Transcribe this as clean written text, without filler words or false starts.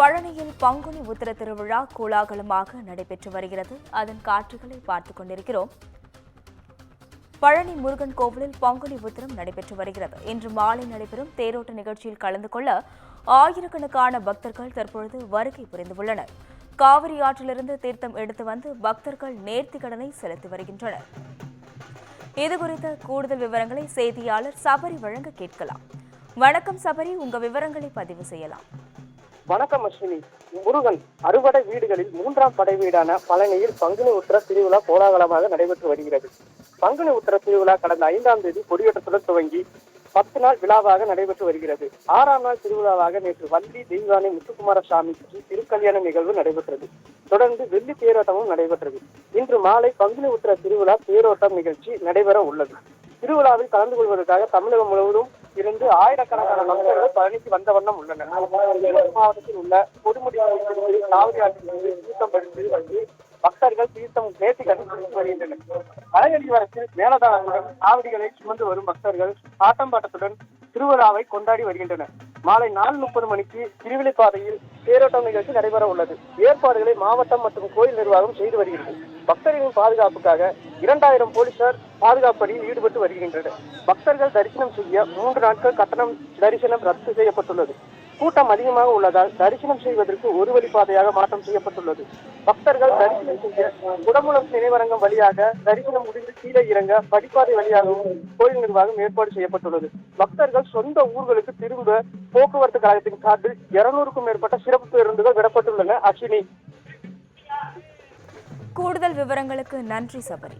பழனியில் பங்குனி உத்திர திருவிழா கோலாகலமாக நடைபெற்று வருகிறது. அதன் காட்சிகளை பார்த்துக் கொண்டிருக்கிறோம். பழனி முருகன் கோவிலில் பங்குனி உத்திரம் நடைபெற்று வருகிறது. இன்று மாலை நடைபெறும் தேரோட்ட நிகழ்ச்சியில் கலந்து கொள்ள ஆயிரக்கணக்கான பக்தர்கள் தற்பொழுது வருகை புரிந்துள்ளனர். காவிரி ஆற்றிலிருந்து தீர்த்தம் எடுத்து வந்து பக்தர்கள் நேர்த்திக்கடனை செலுத்தி வருகின்றனர். இதுகுறித்த கூடுதல் விவரங்களை செய்தியாளர் சபரி வழங்க கேட்கலாம். வணக்கம் சபரி, உங்க விவரங்களை பதிவு செய்யலாம். வணக்கம் அஸ்வினி. முருகன் அறுபடை வீடுகளில் மூன்றாம் படை வீடான பழனியில் பங்குனி உத்திர திருவிழா கோலாகலமாக நடைபெற்று வருகிறது. பங்குனி உத்திர திருவிழா கடந்த 5ஆம் தேதி கொடியேற்றத்துடன் துவங்கி 10 நாள் விழாவாக நடைபெற்று வருகிறது. 6ஆம் நாள் திருவிழாவாக நேற்று வள்ளி தெய்வானை முத்துக்குமார சாமிக்கு திருக்கல்யாண நிகழ்வு நடைபெற்றது. தொடர்ந்து வெள்ளி தேரோட்டமும் நடைபெற்றது. இன்று மாலை பங்குனி உத்திர திருவிழா தேரோட்டம் நிகழ்ச்சி நடைபெற உள்ளது. திருவிழாவில் கலந்து கொள்வதற்காக தமிழகம் முழுவதும் இருந்து ஆயிரக்கணக்கான பக்தர்கள் பழனிக்கு வந்த வண்ணம் உள்ளனர். மாவட்டத்தில் உள்ள கொடுமுடி காவிரி ஆற்றிலிருந்து தீர்த்தம் படுத்து வந்து பக்தர்கள் தீர்த்தம் நேர்த்திக்கடன் செலுத்தி வருகின்றனர். அழகடிவாரத்தில் மேலதாளத்துடன் காவடிகளை சுமந்து வரும் பக்தர்கள் ஆட்டம்பாட்டத்துடன் திருவிழாவை கொண்டாடி வருகின்றனர். மாலை 4:30 மணிக்கு திருவிழிப்பாதையில் தேரோட்டம் நிகழ்ச்சி நடைபெற உள்ளது. ஏற்பாடுகளை மாவட்டம் மற்றும் கோயில் நிர்வாகம் செய்து வருகிறது. பக்தர்களின் பாதுகாப்புக்காக 2000 போலீசார் பாதுகாப்பு பணியில் ஈடுபட்டு வருகின்றனர். பக்தர்கள் தரிசனம் செய்ய 3 நாட்கள் கட்டணம் தரிசனம் ரத்து செய்யப்பட்டுள்ளது. கூட்டம் அதிகமாக உள்ளதால் தரிசனம் செய்வதற்கு ஒரு வழிப்பாதையாக மாற்றம் செய்யப்பட்டுள்ளது. பக்தர்கள் தரிசனம் செய்ய குடமுலம் நினைவரங்கம் வழியாக தரிசனம் முடிந்து கீழே இறங்க படிப்பாதை வழியாகவும் கோயில் நிர்வாகம் ஏற்பாடு செய்யப்பட்டுள்ளது. பக்தர்கள் சொந்த ஊர்களுக்கு திரும்ப போக்குவரத்து கழகத்தின் சார்பில் 200க்கும் மேற்பட்ட சிறப்பு பேருந்துகள் விடப்பட்டுள்ளன. அஸ்வினி, கூடுதல் விவரங்களுக்கு நன்றி சபரி.